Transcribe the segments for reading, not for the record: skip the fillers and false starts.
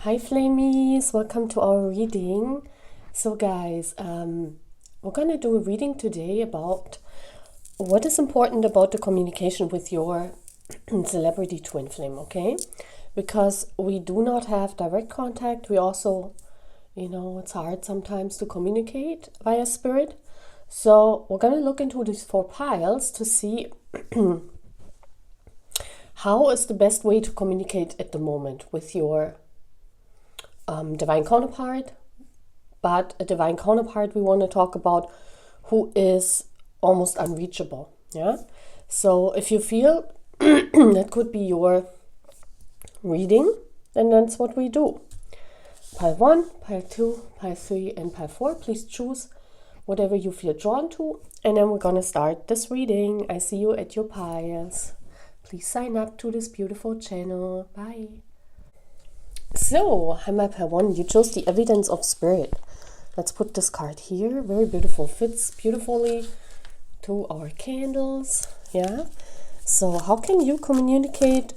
Hi Flamies, welcome to our reading. So guys, we're gonna do a reading today about what is important about the communication with your celebrity twin flame, okay? Because we do not have direct contact, we also, it's hard sometimes to communicate via spirit. So we're gonna look into these 4 piles to see how is the best way to communicate at the moment with your divine counterpart. But a divine counterpart we want to talk about who is almost unreachable. Yeah. So if you feel that could be your reading, then that's what we do. Pile 1, pile 2, pile 3, and pile 4. Please choose whatever you feel drawn to. And then we're going to start this reading. I see you at your piles. Please sign up to this beautiful channel. Bye. So, Hammer pile 1, you chose the evidence of spirit. Let's put this card here. Very beautiful. Fits beautifully to our candles. Yeah. So, how can you communicate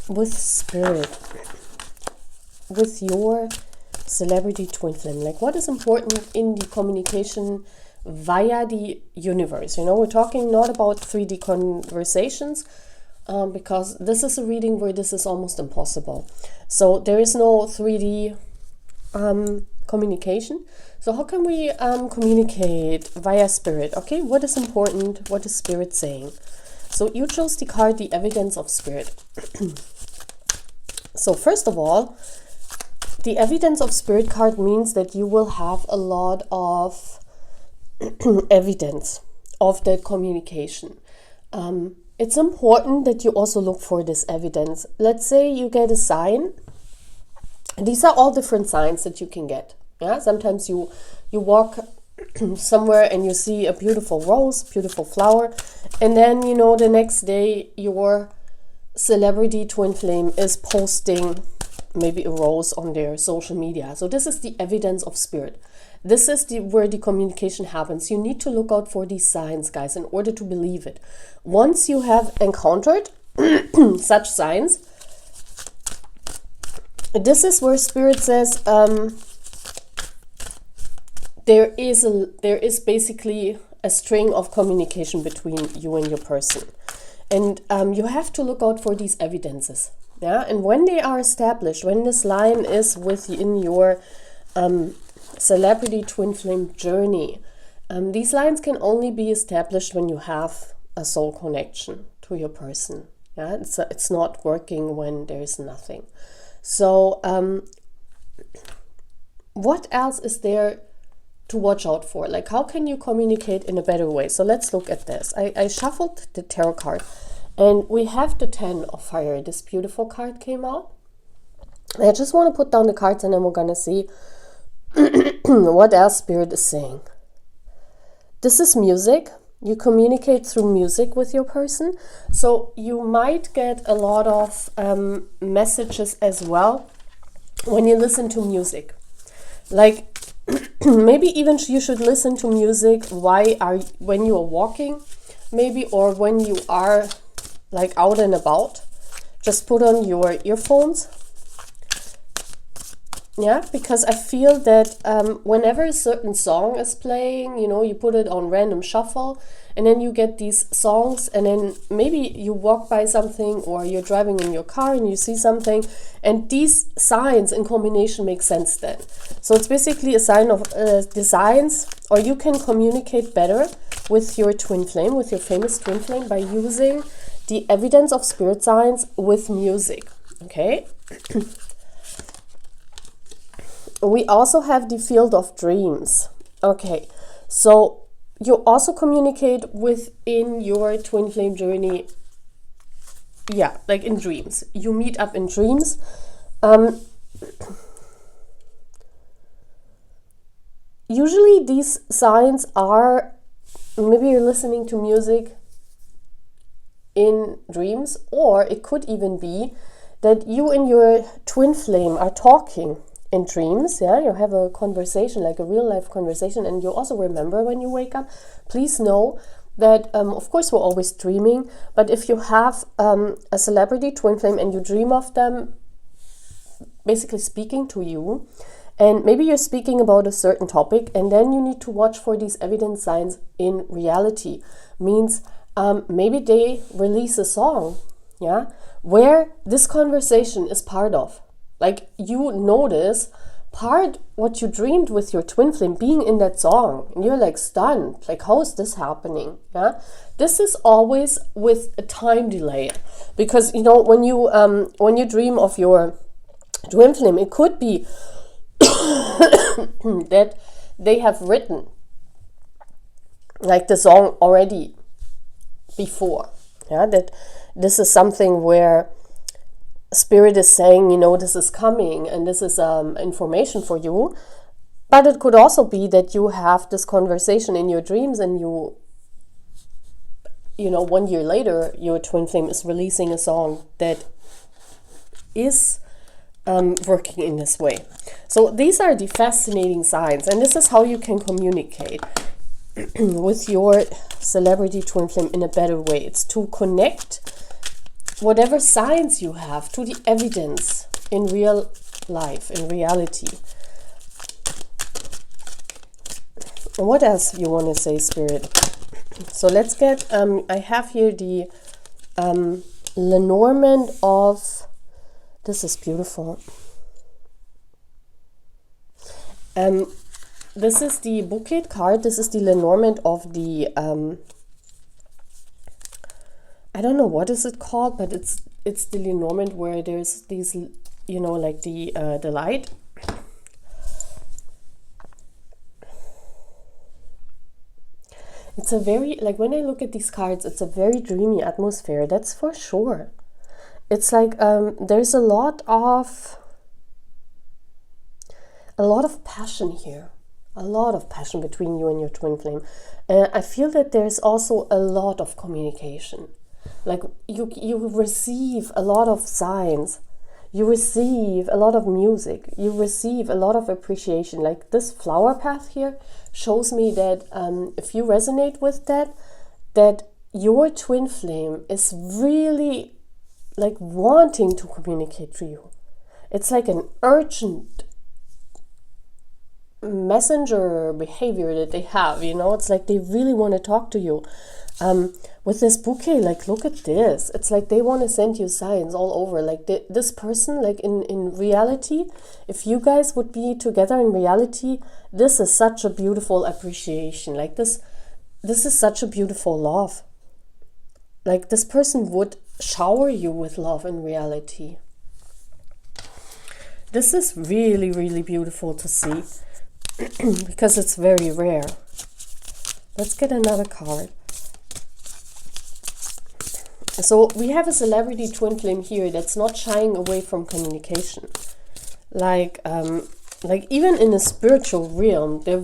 with spirit? With your celebrity twin flame? Like, what is important in the communication via the universe? We're talking not about 3D conversations, because this is a reading where this is almost impossible. So there is no 3D communication. So how can we communicate via spirit? Okay, what is important? What is spirit saying? So you chose the card, the evidence of spirit. So first of all, the evidence of spirit card means that you will have a lot of evidence of that communication. It's important that you also look for this evidence. Let's say you get a sign. These are all different signs that you can get. Yeah, sometimes you walk somewhere and you see a beautiful rose, beautiful flower, and then the next day your celebrity twin flame is posting maybe a rose on their social media. So this is the evidence of spirit. This is where the communication happens. You need to look out for these signs, guys, in order to believe it. Once you have encountered such signs, this is where spirit says there is basically a string of communication between you and your person, and you have to look out for these evidences. Yeah, and when they are established, when this line is within your celebrity twin flame journey, these lines can only be established when you have a soul connection to your person. Yeah, it's not working when there is nothing. So what else is there to watch out for? Like, how can you communicate in a better way? So let's look at this. I shuffled the tarot card and we have the 10 of fire. This beautiful card came out. I just want to put down the cards and then we're gonna see what else spirit is saying. This is music. You communicate through music with your person. So you might get a lot of messages as well when you listen to music. Like maybe even you should listen to music when you are walking, maybe, or when you are like out and about. Just put on your earphones. Yeah, because I feel that whenever a certain song is playing, you put it on random shuffle, and then you get these songs, and then maybe you walk by something or you're driving in your car and you see something, and these signs in combination make sense then. So it's basically a sign of the signs, or you can communicate better with your twin flame, with your famous twin flame, by using the evidence of spirit signs with music. Okay. We also have the field of dreams. Okay, so you also communicate within your twin flame journey. Yeah, like in dreams. You meet up in dreams. Usually these signs are, maybe you're listening to music in dreams, or it could even be that you and your twin flame are talking in dreams. Yeah, you have a conversation, like a real life conversation, and you also remember when you wake up. Please know that of course we're always dreaming, but if you have a celebrity twin flame and you dream of them, basically speaking to you, and maybe you're speaking about a certain topic, and then you need to watch for these evidence signs in reality. Means maybe they release a song, yeah, where this conversation is part of. Like, you notice part what you dreamed with your twin flame being in that song, and you're like stunned, like, how is this happening? Yeah, this is always with a time delay, because you know, when you dream of your twin flame, it could be that they have written like the song already before. Yeah, that this is something where Spirit is saying, you know, this is coming and this is information for you. But it could also be that you have this conversation in your dreams, and you know, 1 year later, your twin flame is releasing a song that is working in this way. So these are the fascinating signs, and this is how you can communicate with your celebrity twin flame in a better way. It's to connect whatever signs you have to the evidence in real life, in reality. What else you want to say, Spirit? So let's get, I have here the Lenormand of, this is beautiful. This is the bouquet card. This is the Lenormand of the, I don't know what is it called, but it's the Lenormand where there's these, you know, like the light. It's a very, like, when I look at these cards, it's a very dreamy atmosphere, that's for sure. It's like there's a lot of passion here, a lot of passion between you and your twin flame. I feel that there's also a lot of communication. Like, you receive a lot of signs, you receive a lot of music, you receive a lot of appreciation. Like, this flower path here shows me that if you resonate with that your twin flame is really like wanting to communicate to you. It's like an urgent messenger behavior that they have, you know. It's like they really want to talk to you. With this bouquet, like, look at this. It's like they want to send you signs all over. Like, this person, like, in reality, if you guys would be together in reality, this is such a beautiful appreciation. Like, this is such a beautiful love. Like, this person would shower you with love in reality. This is really, really beautiful to see because it's very rare. Let's get another card. So we have a celebrity twin flame here that's not shying away from communication. Like even in a spiritual realm, they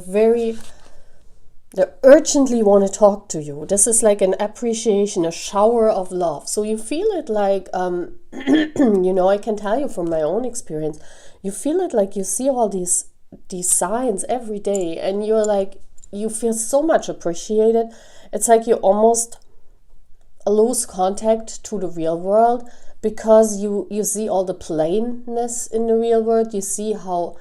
urgently want to talk to you. This is like an appreciation, a shower of love. So you feel it like, you know, I can tell you from my own experience, you feel it like you see all these signs every day, and you're like, you feel so much appreciated. It's like you almost lose contact to the real world because you see all the plainness in the real world. You see how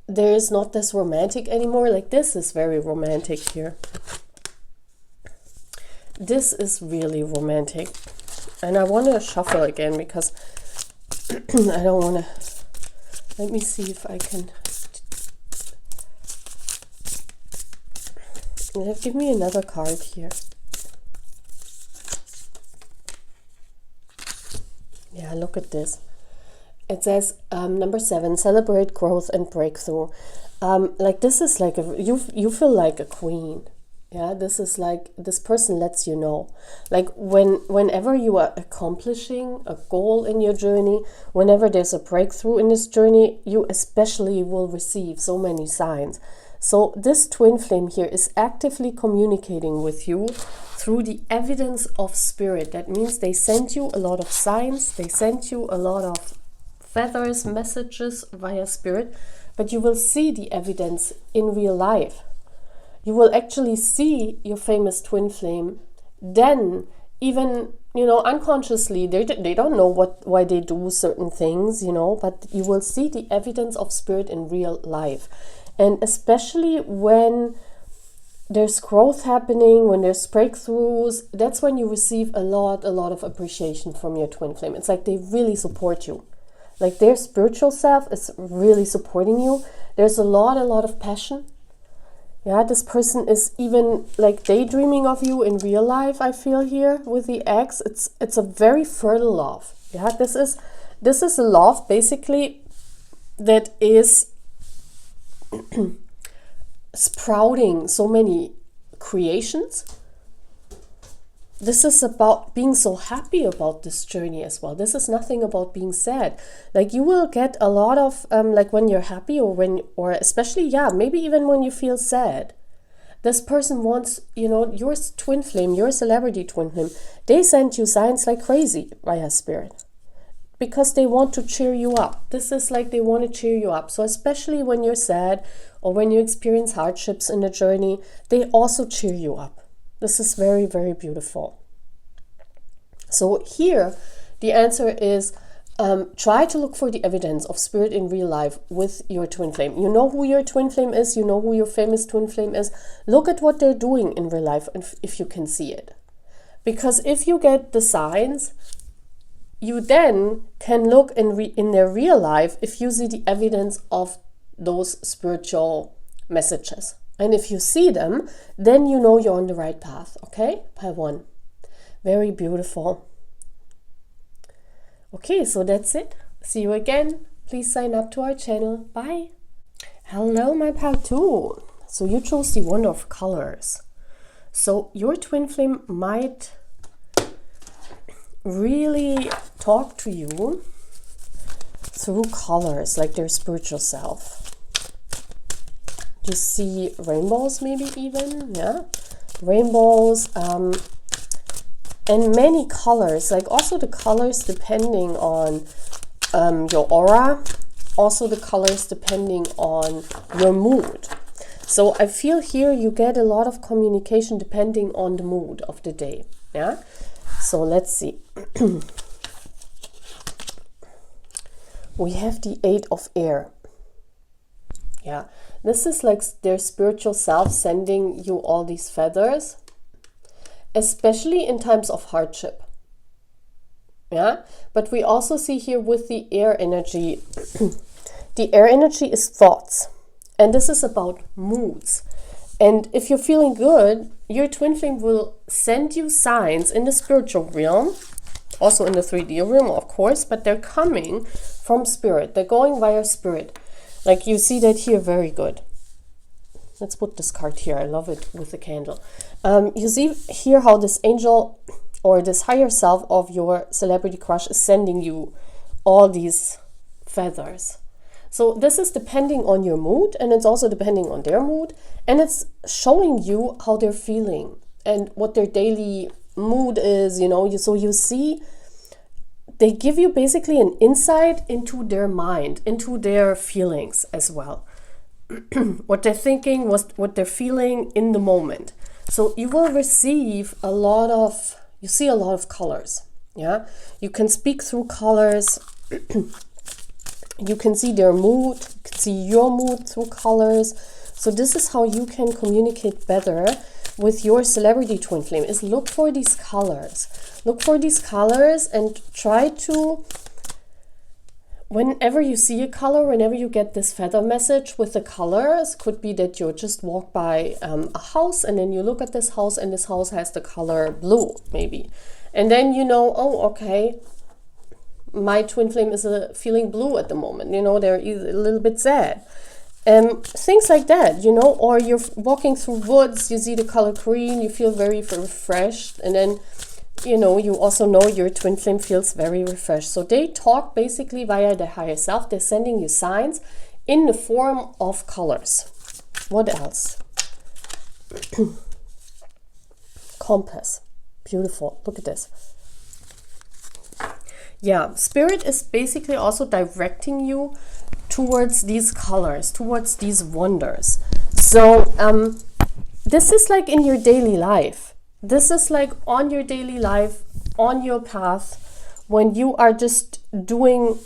there is not this romantic anymore. Like, this is very romantic here. This is really romantic. And I want to shuffle again because I don't want to. Let me see if I can. Give me another card here. Yeah, look at this. It says number 7, celebrate growth and breakthrough. Like, this is like you feel like a queen. Yeah, this is like, this person lets you know. Like, whenever you are accomplishing a goal in your journey, whenever there's a breakthrough in this journey, you especially will receive so many signs. So this twin flame here is actively communicating with you through the evidence of spirit. That means they send you a lot of signs, they send you a lot of feathers, messages via spirit, but you will see the evidence in real life. You will actually see your famous twin flame then even, you know, unconsciously, they don't know why they do certain things, you know, but you will see the evidence of spirit in real life. And especially when there's growth happening, when there's breakthroughs, that's when you receive a lot of appreciation from your twin flame. It's like they really support you. Like their spiritual self is really supporting you. There's a lot of passion. Yeah, this person is even like daydreaming of you in real life, I feel here with the X. It's a very fertile love. Yeah, this is a love basically that is sprouting so many creations. This is about being so happy about this journey as well. This is nothing about being sad. Like you will get a lot of like when you're happy, or especially, yeah, maybe even when you feel sad. This person wants, you know, your twin flame, your celebrity twin flame, they send you signs like crazy via spirit, because they want to cheer you up. This is like they want to cheer you up. So especially when you're sad or when you experience hardships in the journey, they also cheer you up. This is very, very beautiful. So here, the answer is try to look for the evidence of spirit in real life with your twin flame. You know who your twin flame is. You know who your famous twin flame is. Look at what they're doing in real life, and if you can see it. Because if you get the signs, you then can look in their real life if you see the evidence of those spiritual messages. And if you see them, then you know you're on the right path. Okay, pile 1. Very beautiful. Okay, so that's it. See you again. Please sign up to our channel. Bye. Hello, my pile 2. So you chose the Wonder of Colors. So your twin flame might really talk to you through colors, like their spiritual self. You see rainbows, maybe even, yeah, rainbows, and many colors, like also the colors depending on your aura, also the colors depending on your mood. So I feel here you get a lot of communication depending on the mood of the day. Yeah. So let's see. We have the 8 of Air. Yeah, this is like their spiritual self sending you all these feathers, especially in times of hardship. Yeah, but we also see here with the air energy, the air energy is thoughts, and this is about moods. And if you're feeling good, your twin flame will send you signs in the spiritual realm, also in the 3D realm, of course, but they're coming from spirit. They're going via spirit. Like you see that here, very good. Let's put this card here. I love it with the candle. You see here how this angel or this higher self of your celebrity crush is sending you all these feathers. So this is depending on your mood, and it's also depending on their mood, and it's showing you how they're feeling and what their daily mood is, you know. So you see, they give you basically an insight into their mind, into their feelings as well. What they're thinking, what they're feeling in the moment. So you will receive a lot of, you see a lot of colors. Yeah, you can speak through colors. You can see their mood, you can see your mood through colors. So this is how you can communicate better with your celebrity twin flame, is look for these colors. Look for these colors and try to, whenever you see a color, whenever you get this feather message with the colors, could be that you just walk by a house and then you look at this house and this house has the color blue maybe. And then you know, oh, okay, my twin flame is feeling blue at the moment. You know, they're a little bit sad. Things like that, you know, or you're walking through woods, you see the color green, you feel very refreshed, and then, you know, you also know your twin flame feels very refreshed. So they talk basically via the higher self. They're sending you signs in the form of colors. What else? Compass. Beautiful. Look at this. Yeah, spirit is basically also directing you towards these colors, towards these wonders. So this is like in your daily life. this is like on your daily life, on your path, when you are just doing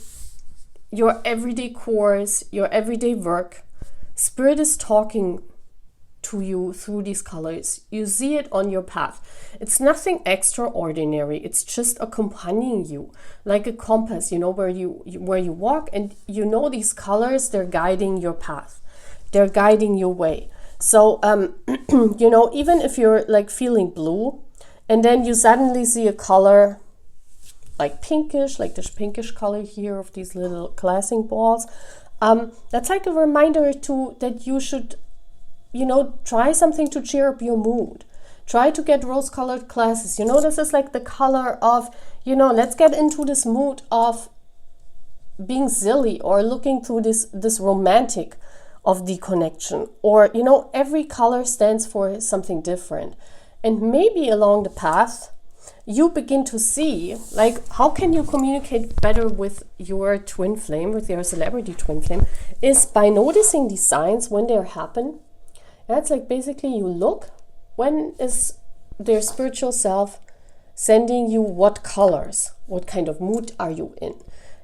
your everyday course, your everyday work. Spirit is talking to you through these colors. You see it on your path. It's nothing extraordinary. It's just accompanying you like a compass, you know, where you walk, and you know these colors, they're guiding your path. They're guiding your way. So, you know, even if you're like feeling blue and then you suddenly see a color like pinkish, like this pinkish color here of these little glassing balls, that's like a reminder that you should, you know, try something to cheer up your mood. Try to get rose-colored glasses. You know, this is like the color of, you know, let's get into this mood of being silly or looking through this romantic of the connection. Or, you know, every color stands for something different. And maybe along the path, you begin to see, like, how can you communicate better with your twin flame, with your celebrity twin flame, is by noticing these signs when they happen. That's like basically you look, when is their spiritual self sending you what colors? What kind of mood are you in?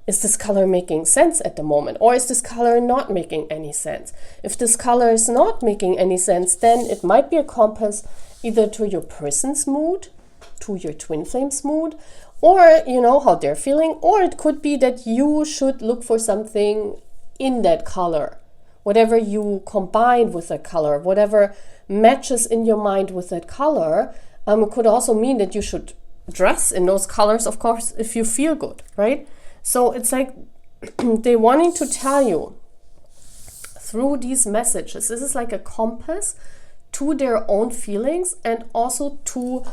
Is this color making sense at the moment? Or is this color not making any sense? If this color is not making any sense, then it might be a compass either to your person's mood, to your twin flame's mood, or, you know, how they're feeling. Or it could be that you should look for something in that color. Whatever you combine with that color, whatever matches in your mind with that color, it could also mean that you should dress in those colors, of course, if you feel good, right? So it's like they're wanting to tell you through these messages. This is like a compass to their own feelings and also to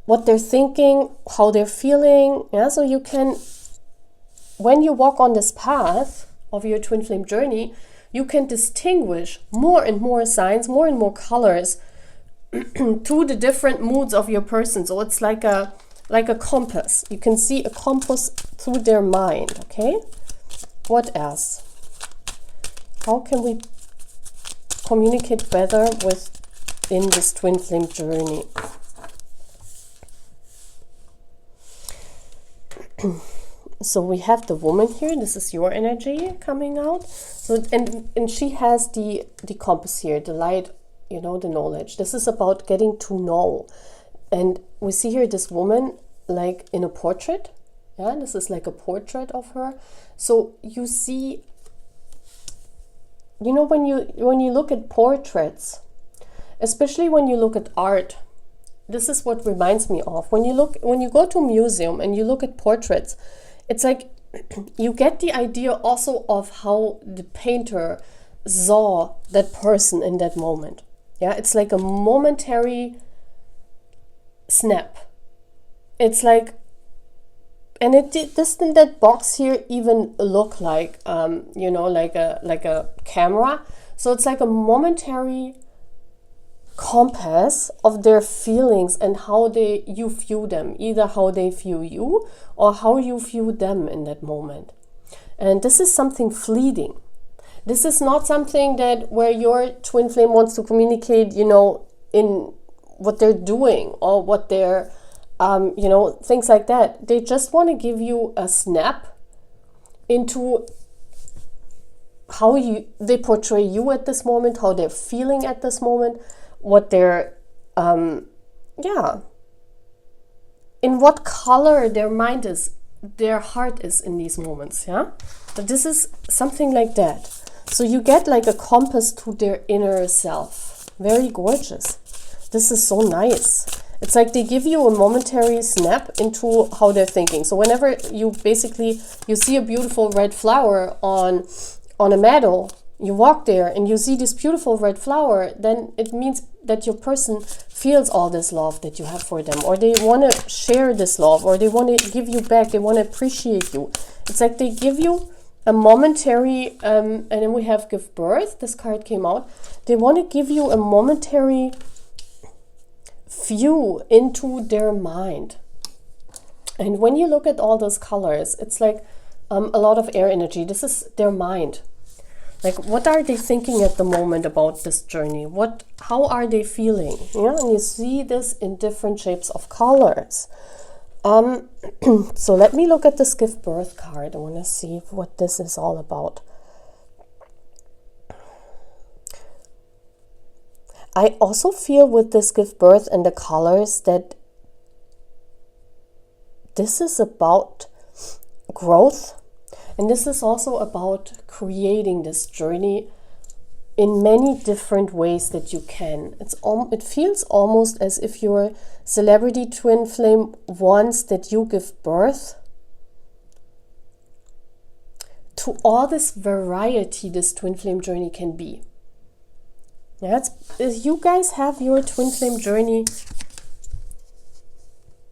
what they're thinking, how they're feeling. Yeah, so you can, when you walk on this path of your twin flame journey, you can distinguish more and more signs, more and more colors to the different moods of your person. So it's like a compass. You can see a compass through their mind, okay? What else? How can we communicate better within this twin flame journey? So we have the woman here. This is your energy coming out. So and she has the compass here, the light, you know, the knowledge. This is about getting to know. And we see here this woman like in a portrait. Yeah, this is like a portrait of her. So you see, you know, when you look at portraits, especially when you look at art, this is what reminds me of. When you go to a museum and you look at portraits, it's like you get the idea also of how the painter saw that person in that moment. Yeah, it's like a momentary snap. It's like, and doesn't that box here even look like, you know, like a camera? So it's like a momentary compass of their feelings and how you view them, either how they view you or how you view them in that moment. And this is something fleeting. This is not something that where your twin flame wants to communicate, you know, in what they're doing or what they're, you know, things like that. They just want to give you a snap into how they portray you at this moment, how they're feeling at this moment, what they're, in what color their mind is, their heart is in these moments, yeah? But this is something like that. So you get like a compass to their inner self. Very gorgeous. This is so nice. It's like they give you a momentary snap into how they're thinking. So whenever you see a beautiful red flower on a meadow, you walk there and you see this beautiful red flower, then it means that your person feels all this love that you have for them, or they want to share this love, or they want to give you back, they want to appreciate you. It's like they give you a momentary, and then we have give birth, this card came out. They want to give you a momentary view into their mind. And when you look at all those colors, it's like a lot of air energy. This is their mind. Like, what are they thinking at the moment about this journey? How are they feeling? Yeah, and you see this in different shapes of colors. So let me look at this Give Birth card. I want to see what this is all about. I also feel with this Give Birth and the colors that this is about growth, and this is also about creating this journey in many different ways that you can. It feels almost as if your celebrity twin flame wants that you give birth to all this variety this twin flame journey can be. Yeah, you guys have your twin flame journey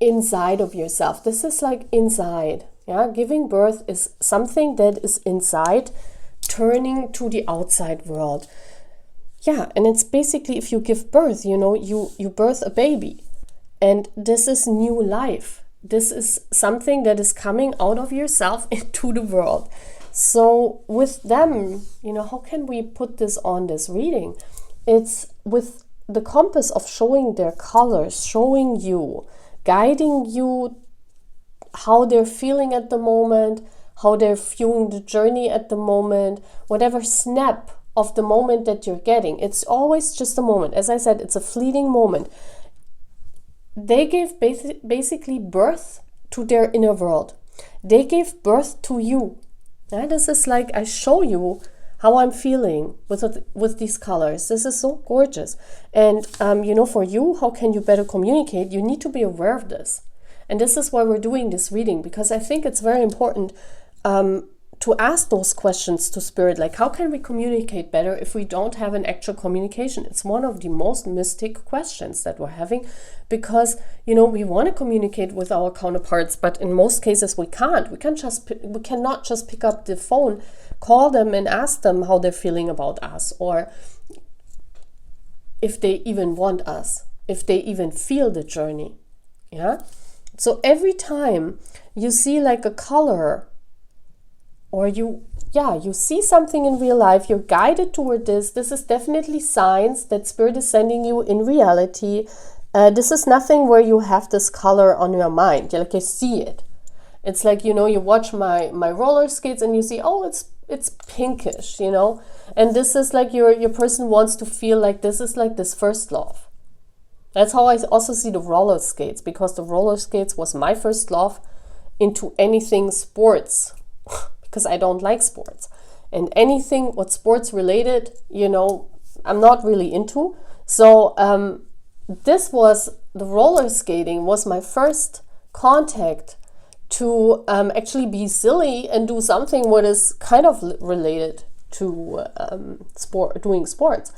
inside of yourself. This is like inside. Yeah, giving birth is something that is inside, turning to the outside world. Yeah, and it's basically, if you give birth, you know, you birth a baby, and this is new life. This is something that is coming out of yourself into the world. So with them, you know, how can we put this on this reading? It's with the compass of showing their colors, showing you, guiding you how they're feeling at the moment, how they're viewing the journey at the moment, whatever snap of the moment that you're getting. It's always just a moment. As I said, it's a fleeting moment. They gave basically birth to their inner world. They gave birth to you. Yeah, this is like, I show you how I'm feeling with these colors. This is so gorgeous. And, you know, for you, how can you better communicate? You need to be aware of this. And this is why we're doing this reading, because I think it's very important to ask those questions to Spirit, like, how can we communicate better if we don't have an actual communication? It's one of the most mystic questions that we're having, because, you know, we want to communicate with our counterparts, but in most cases we can't. We cannot just pick up the phone, call them and ask them how they're feeling about us, or if they even want us, if they even feel the journey. Yeah. So every time you see like a color, or you see something in real life, you're guided toward this. This is definitely signs that Spirit is sending you in reality. This is nothing where you have this color on your mind. Like, you see it. It's like, you know, you watch my roller skates and you see, oh, it's pinkish, you know. And this is like your person wants to feel like this is like this first love. That's how I also see the roller skates, because the roller skates was my first love into anything sports. Because I don't like sports, and anything what sports related, you know, I'm not really into. So the roller skating was my first contact to actually be silly and do something what is kind of related to doing sports.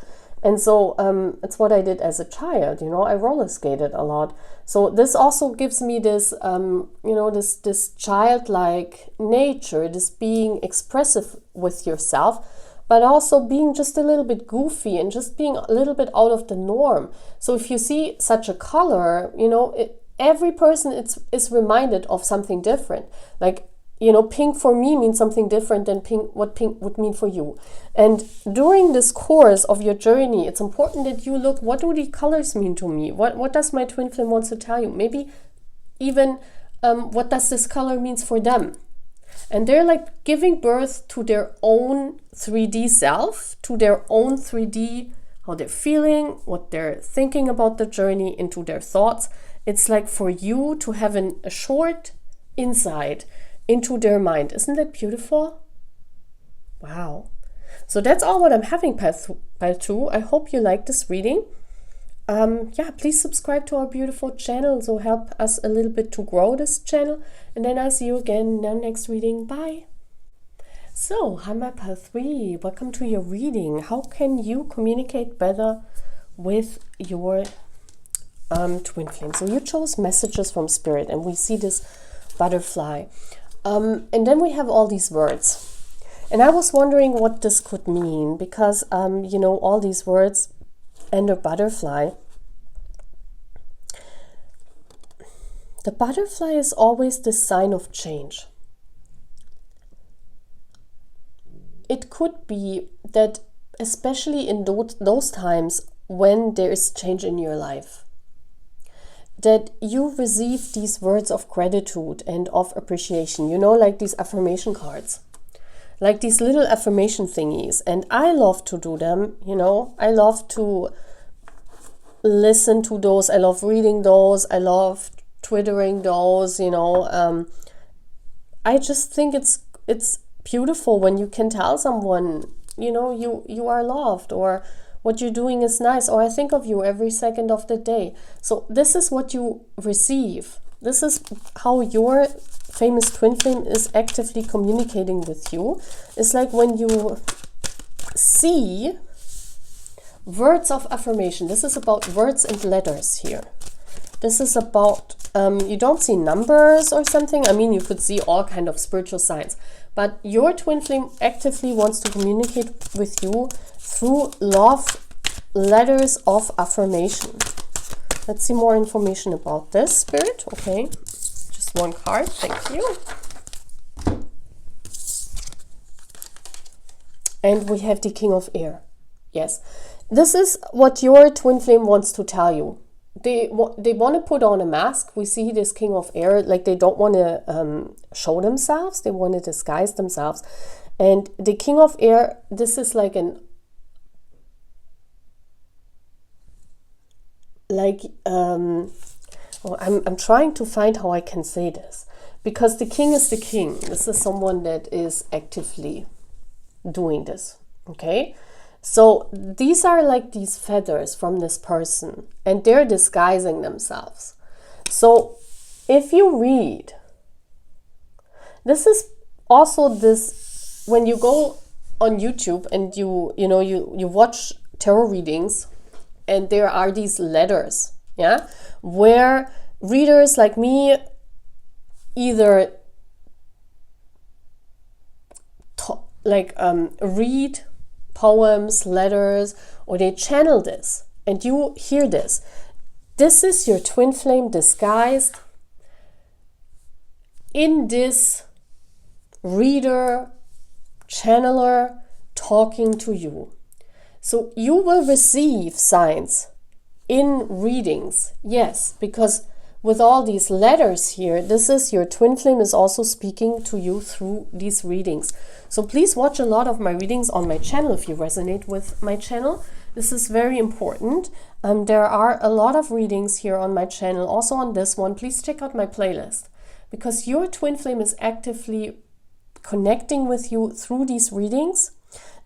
And so it's what I did as a child, you know, I roller skated a lot. So this also gives me this, you know, this childlike nature, this being expressive with yourself, but also being just a little bit goofy and just being a little bit out of the norm. So if you see such a color, you know, every person is reminded of something different. Like, you know, pink for me means something different than what pink would mean for you. And during this course of your journey, it's important that you look, what do the colors mean to me? What does my twin flame wants to tell you? Maybe even what does this color means for them? And they're like giving birth to their own 3D self, to their own 3D, how they're feeling, what they're thinking about the journey, into their thoughts. It's like for you to have a short insight into their mind. Isn't that beautiful? Wow. So that's all what I'm having, pile 2. I hope you like this reading. Yeah, please subscribe to our beautiful channel, so help us a little bit to grow this channel. And then I'll see you again in the next reading. Bye. So, hi my pile 3. Welcome to your reading. How can you communicate better with your twin flame? So you chose messages from Spirit, and we see this butterfly. And then we have all these words. And I was wondering what this could mean, because, you know, all these words and a butterfly. The butterfly is always the sign of change. It could be that especially in those times when there is change in your life, that you receive these words of gratitude and of appreciation, you know, like these affirmation cards, like these little affirmation thingies. And I love to do them, you know, I love to listen to those, I love reading those, I love twittering those, you know. I just think it's beautiful when you can tell someone, you know, you are loved, or what you're doing is nice, or I think of you every second of the day. So this is what you receive. This is how your famous twin flame is actively communicating with you. It's like when you see words of affirmation. This is about words and letters here. This is about, you don't see numbers or something. I mean, you could see all kind of spiritual signs, but your twin flame actively wants to communicate with you through love letters of affirmation. Let's see more information about this, Spirit. Okay, just one card. Thank you. And we have the King of Air. Yes, this is what your twin flame wants to tell you. They want to put on a mask. We see this King of Air, like they don't want to show themselves. They want to disguise themselves. And the King of Air, this is like an, like, I'm trying to find how I can say this. Because the king is the king. This is someone that is actively doing this, okay? So these are like these feathers from this person, and they're disguising themselves. So if you read, this is also this, when you go on YouTube and you watch tarot readings, and there are these letters, yeah, where readers like me either read poems, letters, or they channel this, and you hear this. This is your twin flame disguised in this reader, channeler talking to you. So you will receive signs in readings, yes, because with all these letters here, this is your twin flame is also speaking to you through these readings. So please watch a lot of my readings on my channel if you resonate with my channel. This is very important. There are a lot of readings here on my channel, also on this one. Please check out my playlist, because your twin flame is actively connecting with you through these readings.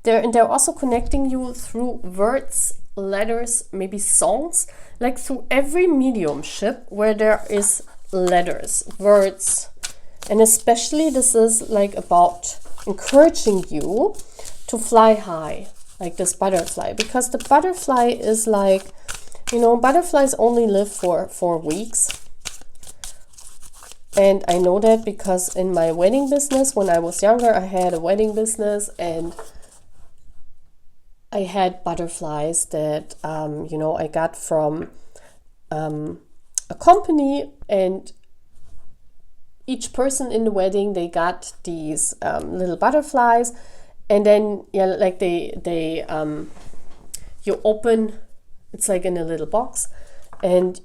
They're also connecting you through words, letters, maybe songs, like through every mediumship where there is letters, words. And especially this is like about encouraging you to fly high, like this butterfly, because the butterfly is like, you know, butterflies only live for 4 weeks. And I know that because in my wedding business, when I was younger, I had a wedding business, and I had butterflies that, I got from a company, and each person in the wedding, they got these little butterflies, and then, yeah, like you open, it's like in a little box, and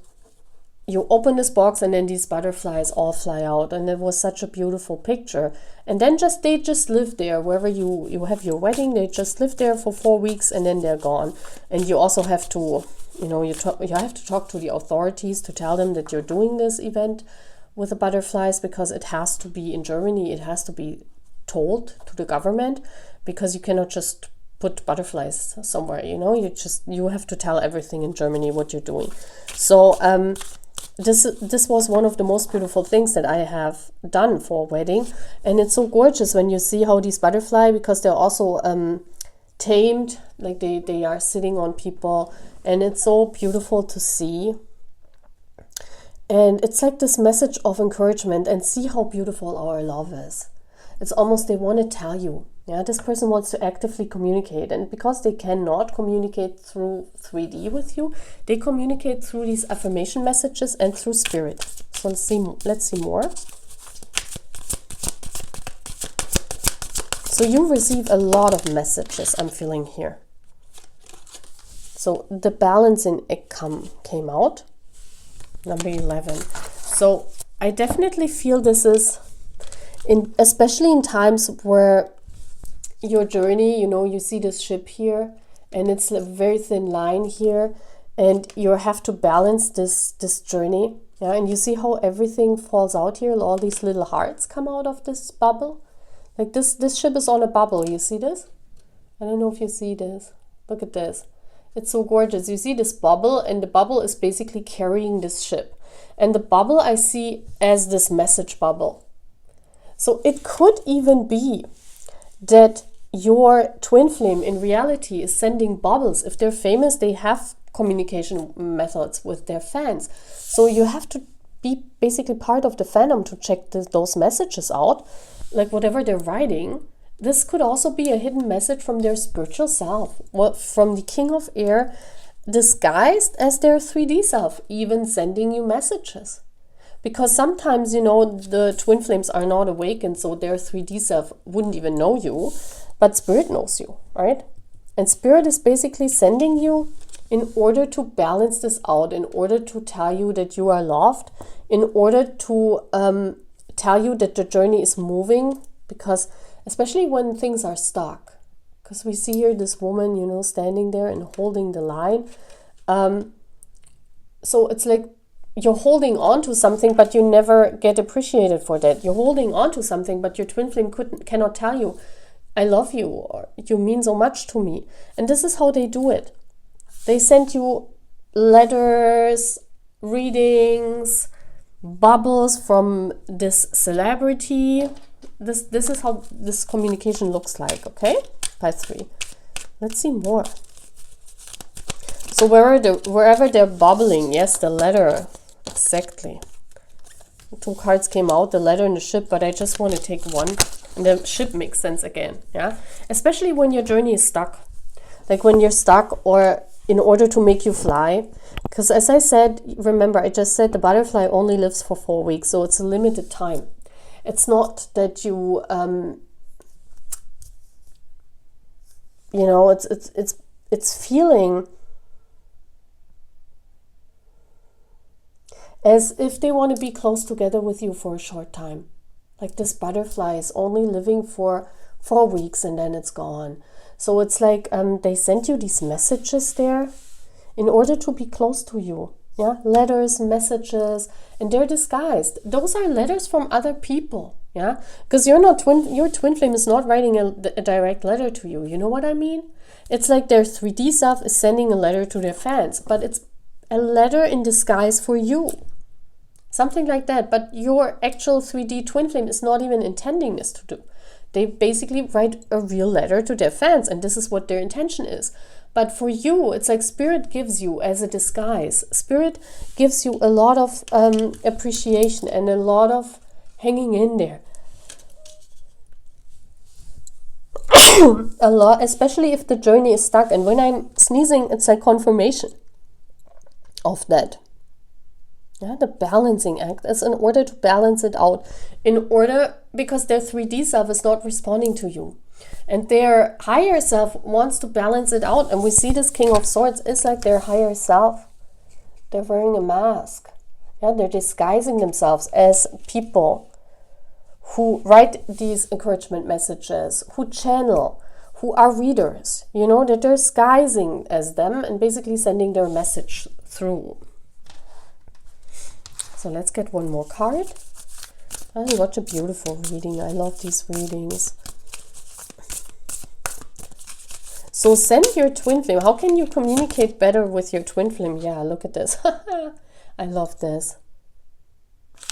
you open this box, and then these butterflies all fly out, and it was such a beautiful picture. And then they just live there wherever you have your wedding. They just live there for 4 weeks, and then they're gone. And you also have to, you have to talk to the authorities to tell them that you're doing this event with the butterflies, because it has to be in Germany. It has to be told to the government, because you cannot just put butterflies somewhere. You have to tell everything in Germany what you're doing. So this was one of the most beautiful things that I have done for a wedding, and it's so gorgeous when you see how these butterflies, because they're also tamed, like they are sitting on people, and it's so beautiful to see. And it's like this message of encouragement, and see how beautiful our love is. It's almost they want to tell you, yeah, this person wants to actively communicate, and because they cannot communicate through 3D with you, they communicate through these affirmation messages and through spirit. So let's see more. So you receive a lot of messages, I'm feeling here. So the balancing came out, number 11. So I definitely feel this is, especially in times where your journey, you know, you see this ship here, and it's a very thin line here, and you have to balance this journey. Yeah, and you see how everything falls out here, all these little hearts come out of this bubble. Like this ship is on a bubble, you see this? I don't know if you see this. Look at this. It's so gorgeous. You see this bubble, and the bubble is basically carrying this ship. And the bubble I see as this message bubble. So it could even be that your twin flame in reality is sending bubbles. If they're famous, they have communication methods with their fans. So you have to be basically part of the fandom to check those messages out. Like whatever they're writing, this could also be a hidden message from their spiritual self, from the King of Air, disguised as their 3D self, even sending you messages. Because sometimes, you know, the twin flames are not awakened, so their 3D self wouldn't even know you, but Spirit knows you, right? And Spirit is basically sending you in order to balance this out, in order to tell you that you are loved, in order to tell you that the journey is moving, because especially when things are stuck, because we see here this woman, you know, standing there and holding the line. So it's like you're holding on to something, but you never get appreciated for that. You're holding on to something, but your twin flame cannot tell you, I love you, or you mean so much to me. And this is how they do it. They send you letters, readings, bubbles from this celebrity. This is how this communication looks like, okay? By 3. Let's see more. So wherever they're bubbling, yes, the letter, exactly. 2 cards came out, the letter and the ship, but I just want to take one. And the ship makes sense again, yeah? Especially when your journey is stuck. Like when you're stuck, or in order to make you fly. Because as I said, remember, I just said the butterfly only lives for 4 weeks, so it's a limited time. It's not that you, you know, it's feeling as if they want to be close together with you for a short time. Like this butterfly is only living for 4 weeks and then it's gone. So it's like they sent you these messages there in order to be close to you. Yeah, letters, messages, and they're disguised. Those are letters from other people. Yeah, because your twin flame is not writing a direct letter to you. You know what I mean? It's like their 3D self is sending a letter to their fans, but it's a letter in disguise for you. Something like that. But your actual 3D twin flame is not even intending this to do. They basically write a real letter to their fans, and this is what their intention is. But for you, it's like Spirit gives you as a disguise. Spirit gives you a lot of appreciation and a lot of hanging in there. A lot, especially if the journey is stuck. And when I'm sneezing, it's like confirmation of that. Yeah, the balancing act is in order to balance it out. Because their 3D self is not responding to you. And their higher self wants to balance it out. And we see this King of Swords is like their higher self. They're wearing a mask. Yeah, they're disguising themselves as people who write these encouragement messages, who channel, who are readers. You know, that they're disguising as them and basically sending their message through. So let's get one more card. And what a beautiful reading. I love these readings. So send your twin flame. How can you communicate better with your twin flame? Yeah, look at this. I love this.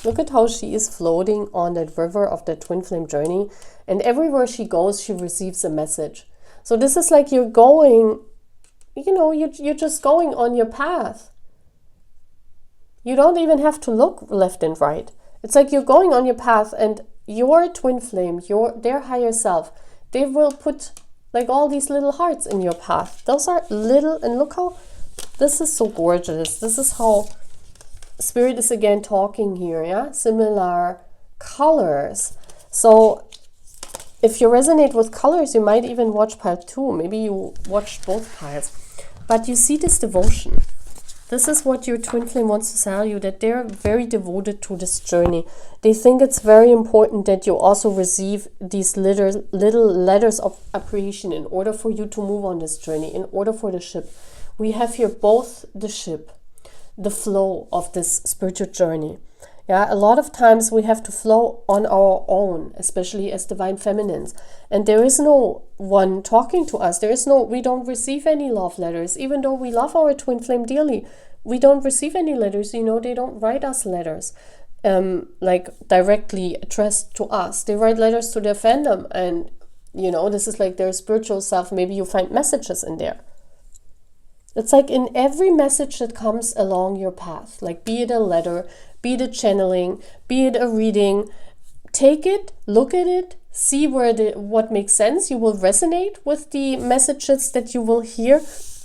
Look at how she is floating on that river of the twin flame journey. And everywhere she goes, she receives a message. So this is like you're going, you know, you're just going on your path. You don't even have to look left and right. It's like you're going on your path, and your twin flame, their higher self, they will put like all these little hearts in your path. Those are little, and look how, this is so gorgeous. This is how Spirit is again talking here, yeah? Similar colors. So if you resonate with colors, you might even watch pile 2. Maybe you watched both piles. But you see this devotion. This is what your twin flame wants to tell you, that they're very devoted to this journey. They think it's very important that you also receive these little letters of appreciation in order for you to move on this journey, in order for the ship. We have here both the ship, the flow of this spiritual journey. Yeah, a lot of times we have to flow on our own, especially as divine feminines. And there is no one talking to us. We don't receive any love letters, even though we love our twin flame dearly. We don't receive any letters, they don't write us letters, like directly addressed to us. They write letters to their fandom, and, this is like their spiritual self. Maybe you find messages in there. It's like in every message that comes along your path, like be it a letter, be it a channeling, be it a reading, take it, look at it, see what makes sense. You will resonate with the messages that you will hear.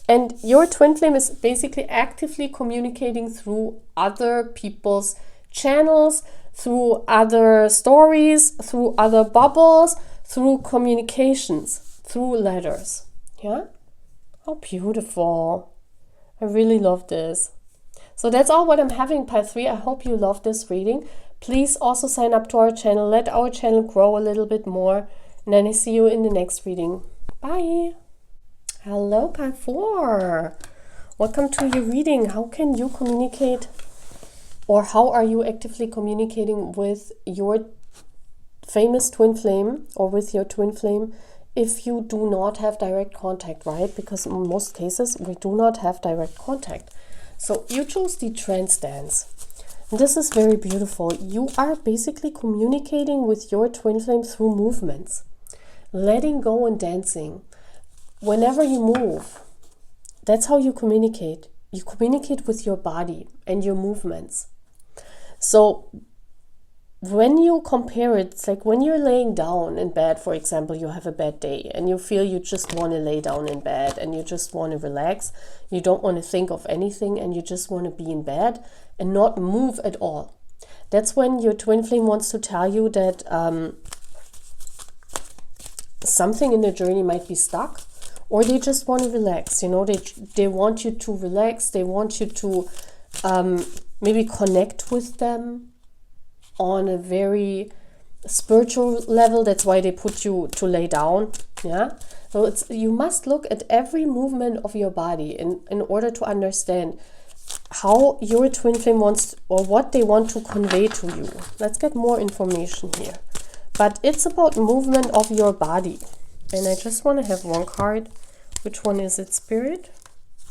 And your twin flame is basically actively communicating through other people's channels, through other stories, through other bubbles, through communications, through letters. Yeah? How beautiful. I really love this. So that's all what I'm having, pile 3. I hope you love this reading. Please also sign up to our channel. Let our channel grow a little bit more. And then I see you in the next reading. Bye. Hello, pile 4. Welcome to your reading. How can you communicate, or how are you actively communicating with your famous twin flame or with your twin flame if you do not have direct contact, right? Because in most cases, we do not have direct contact. So you chose the trance dance. And this is very beautiful. You are basically communicating with your twin flame through movements. Letting go and dancing. Whenever you move, that's how you communicate. You communicate with your body and your movements. So when you compare it, it's like when you're laying down in bed, for example, you have a bad day and you feel you just want to lay down in bed and you just want to relax. You don't want to think of anything and you just want to be in bed and not move at all. That's when your twin flame wants to tell you that something in the journey might be stuck, or they just want to relax. They want you to relax. They want you to maybe connect with them on a very spiritual level. That's why they put you to lay down. Yeah. So you must look at every movement of your body in order to understand how your twin flame wants, or what they want to convey to you. Let's get more information here. But it's about movement of your body. And I just want to have one card. Which one is it, Spirit?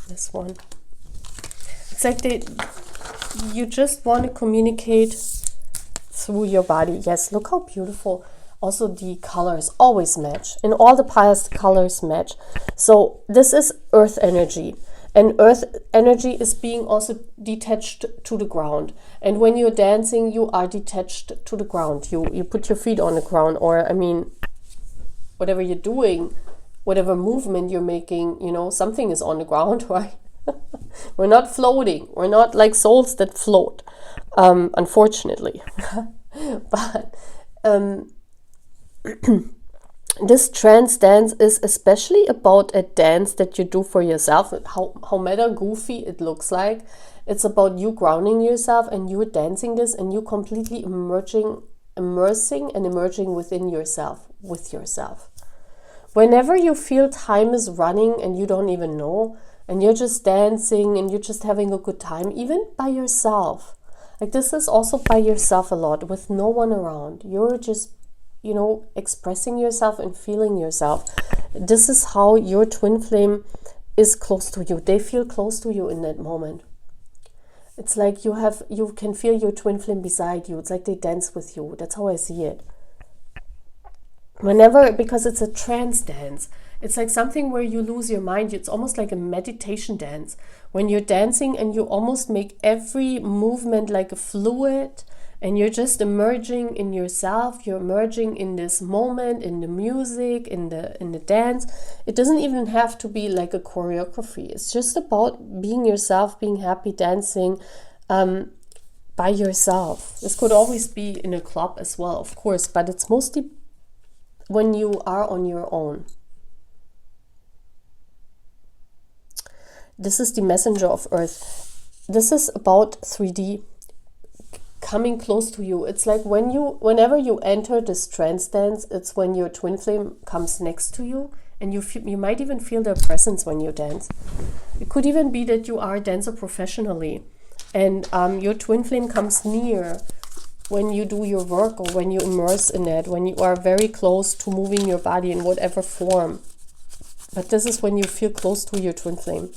This one. It's like you just want to communicate through your body. Yes, look how beautiful. Also the colors always match. In all the piles, the colors match. So this is earth energy. And earth energy is being also detached to the ground. And when you're dancing, you are detached to the ground. You put your feet on the ground, or whatever you're doing, whatever movement you're making, something is on the ground, right? We're not floating. We're not like souls that float, unfortunately. But this trance dance is especially about a dance that you do for yourself. How matter goofy it looks like, it's about you grounding yourself and you dancing this, and you completely immersing and emerging within yourself, with yourself. Whenever you feel time is running and you don't even know, and you're just dancing and you're just having a good time, even by yourself. Like this is also by yourself a lot, with no one around. You're just, expressing yourself and feeling yourself. This is how your twin flame is close to you. They feel close to you in that moment. It's like you can feel your twin flame beside you. It's like they dance with you. That's how I see it. Because it's a trance dance. It's like something where you lose your mind. It's almost like a meditation dance. When you're dancing and you almost make every movement like a fluid, and you're just emerging in yourself. You're emerging in this moment, in the music, in the dance. It doesn't even have to be like a choreography. It's just about being yourself, being happy, dancing by yourself. This could always be in a club as well, of course, but it's mostly when you are on your own. This is the messenger of earth. This is about 3D coming close to you. It's like whenever you enter this trance dance, it's when your twin flame comes next to you, and you might even feel their presence when you dance. It could even be that you are a dancer professionally, and your twin flame comes near when you do your work, or when you immerse in it, when you are very close to moving your body in whatever form. But this is when you feel close to your twin flame.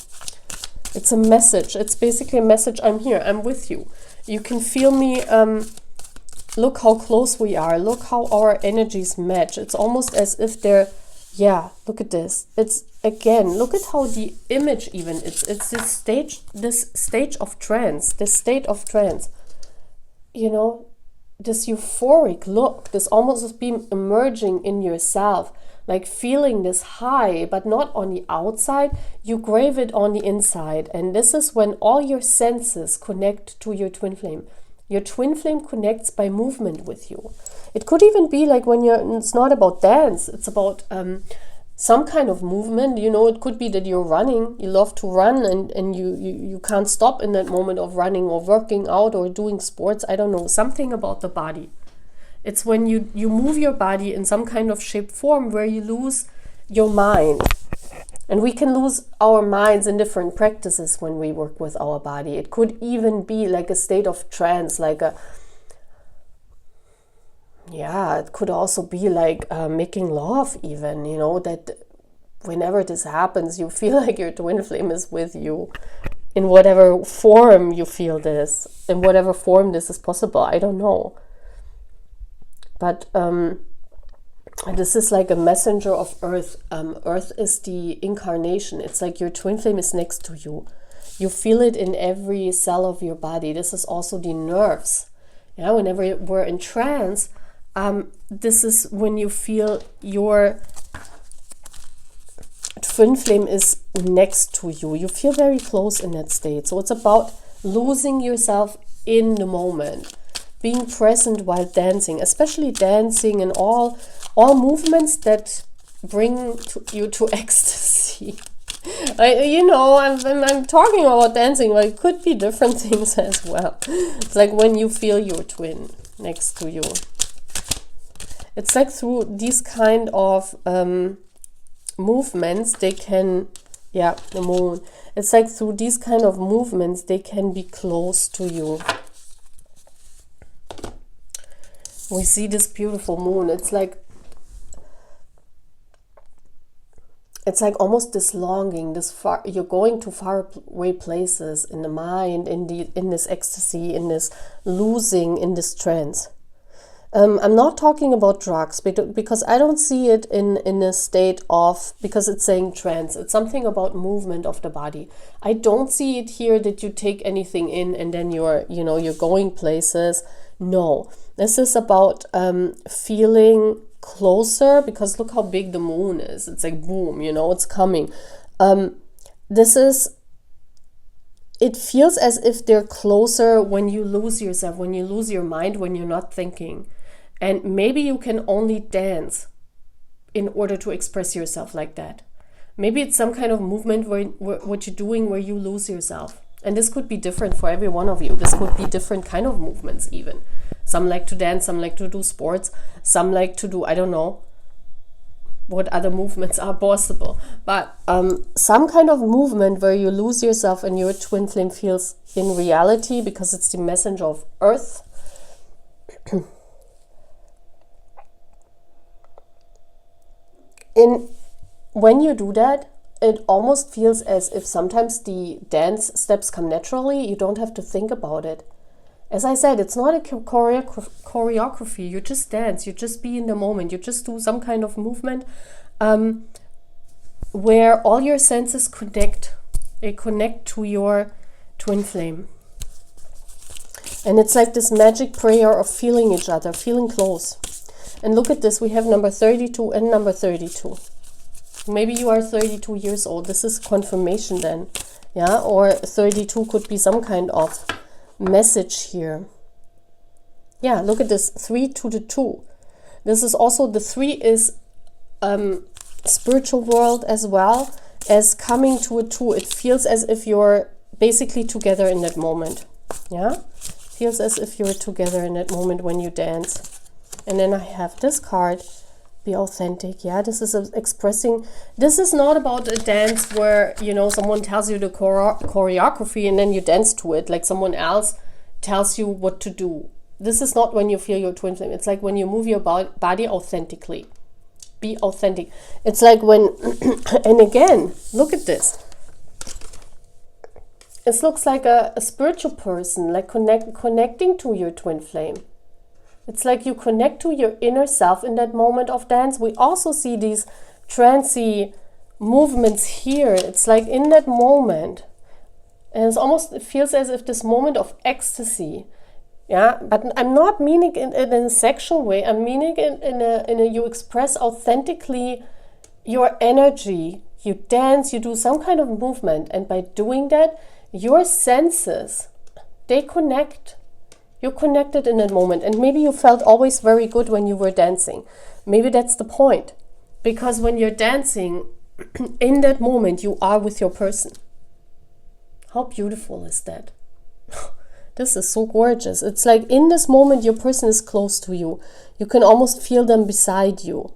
It's a message. It's basically a message. I'm here. I'm with you. You can feel me. Look how close we are. Look how our energies match. It's almost as if they're, yeah, look at this. It's, again, look at how the image even, it's this stage of trance, this state of trance. You know, this euphoric look, this almost as being emerging in yourself, like feeling this high, but not on the outside, you crave it on the inside. And this is when all your senses connect to your twin flame. Your twin flame connects by movement with you. It could even be like when it's not about dance, it's about some kind of movement. You know, it could be that you're running, you love to run, and you can't stop in that moment of running or working out or doing sports. I don't know, something about the body. It's when you move your body in some kind of shape form where you lose your mind. And we can lose our minds in different practices when we work with our body. It could even be like a state of trance, like a, yeah, it could also be like making love even, you know, that whenever this happens, you feel like your twin flame is with you in whatever form you feel this, in whatever form this is possible. I don't know. But this is like a messenger of earth. Earth is the incarnation. It's like your twin flame is next to you. You feel it in every cell of your body. This is also the nerves. Yeah, whenever we're in trance, this is when you feel your twin flame is next to you. You feel very close in that state. So it's about losing yourself in the moment. Being present while dancing, especially dancing and all movements that bring you to ecstasy. I'm talking about dancing, but it could be different things as well. It's like when you feel your twin next to you. It's like through these kind of movements, they can, yeah, the moon. It's like through these kind of movements, they can be close to you. We see this beautiful moon. It's like almost this longing, this far, you're going to far away places in the mind, in this ecstasy, in this losing, in this trance. I'm not talking about drugs, because I don't see it in a state of, because it's saying trance. It's something about movement of the body. I don't see it here that you take anything in and then you're going places. No, this is about feeling closer, because look how big the moon is. It's like boom, it's coming. It feels as if they're closer when you lose yourself, when you lose your mind, when you're not thinking. And maybe you can only dance in order to express yourself like that. Maybe it's some kind of movement where what you're doing where you lose yourself. And this could be different for every one of you. This could be different kind of movements even. Some like to dance, some like to do sports, some like to do, I don't know what other movements are possible. But some kind of movement where you lose yourself and your twin flame feels in reality, because it's the messenger of earth. When you do that, it almost feels as if sometimes the dance steps come naturally. You don't have to think about it. As I said, it's not a choreography. You just dance. You just be in the moment. You just do some kind of movement where all your senses connect. They connect to your twin flame. And it's like this magic prayer of feeling each other, feeling close. And look at this. We have number 32 and number 32. Maybe you are 32 years old. This is confirmation then. Yeah, or 32 could be some kind of message here. Yeah, look at this. 3 to the 2. This is also, the 3 is spiritual world as well as coming to a 2. It feels as if you're basically together in that moment. Yeah, feels as if you're together in that moment when you dance. And then I have this card, be authentic. Yeah, this is expressing, this is not about a dance where, you know, someone tells you the choreography and then you dance to it, like someone else tells you what to do. This is not when you feel your twin flame. It's like when you move your body authentically. Be authentic. It's like when, and again, look at this. It looks like a spiritual person, like connecting to your twin flame. It's like you connect to your inner self in that moment of dance. We also see these trancy movements here. It's like in that moment. And it's almost, it feels as if this moment of ecstasy. Yeah, but I'm not meaning it in a sexual way. I'm meaning it in a you express authentically your energy. You dance, you do some kind of movement. And by doing that, your senses, they connect. You're connected in that moment. And maybe you felt always very good when you were dancing. Maybe that's the point. Because when you're dancing, in that moment, you are with your person. How beautiful is that? This is so gorgeous. It's like in this moment, your person is close to you. You can almost feel them beside you.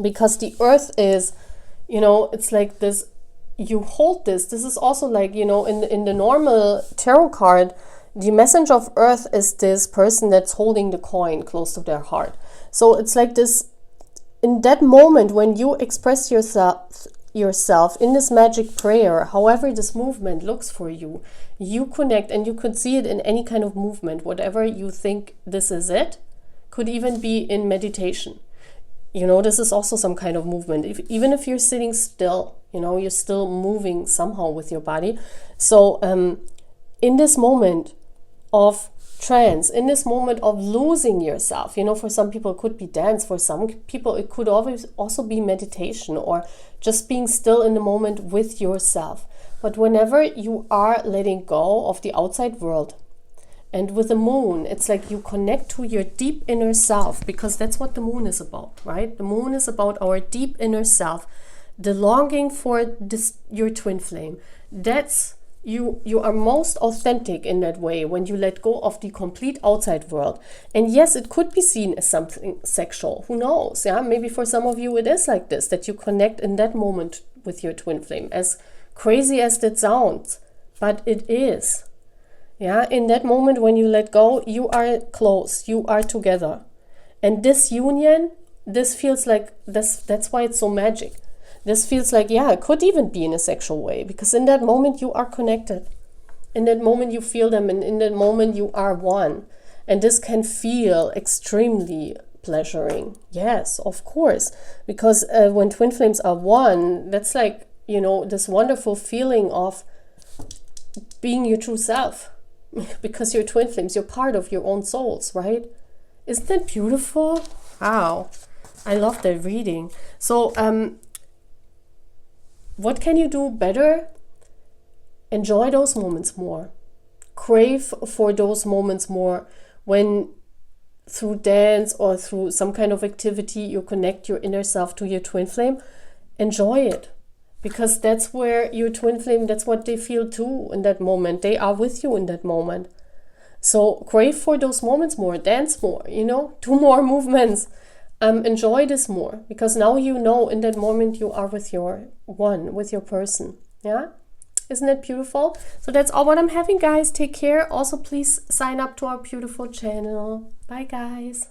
Because the earth is, you know, it's like this, you hold this. This is also like, you know, in the normal tarot card, the messenger of earth is this person that's holding the coin close to their heart. So it's like this, in that moment when you express yourself in this magic prayer, however this movement looks for you, you connect, and you could see it in any kind of movement, whatever you think this is it, could even be in meditation. You know, this is also some kind of movement. Even if you're sitting still, you know, you're still moving somehow with your body. So in this moment of trance, in this moment of losing yourself, you know, for some people it could be dance, for some people it could always also be meditation or just being still in the moment with yourself. But whenever you are letting go of the outside world, and with the moon, it's like you connect to your deep inner self, because that's what the moon is about, right? The moon is about our deep inner self, the longing for this, your twin flame. That's you are most authentic in that way when you let go of the complete outside world. And yes, it could be seen as something sexual. Who knows? Yeah, maybe for some of you it is like this, that you connect in that moment with your twin flame. As crazy as that sounds, but it is. Yeah, in that moment when you let go, you are close, you are together. And this union, this feels like, that's why it's so magic. This feels like, yeah, it could even be in a sexual way, because in that moment you are connected. In that moment you feel them, and in that moment you are one. And this can feel extremely pleasuring. Yes, of course. Because when twin flames are one, that's like, you know, this wonderful feeling of being your true self. Because you're twin flames, you're part of your own souls, right? Isn't that beautiful? Wow, I love that reading. So what can you do better? Enjoy those moments more. Crave for those moments more, when through dance or through some kind of activity you connect your inner self to your twin flame. Enjoy it. Because that's where your twin flame, that's what they feel too in that moment. They are with you in that moment. So crave for those moments more, dance more, you know, do more movements. Enjoy this more, because now you know in that moment you are with your one, with your person. Yeah, isn't that beautiful? So that's all what I'm having, guys. Take care. Also, please sign up to our beautiful channel. Bye, guys.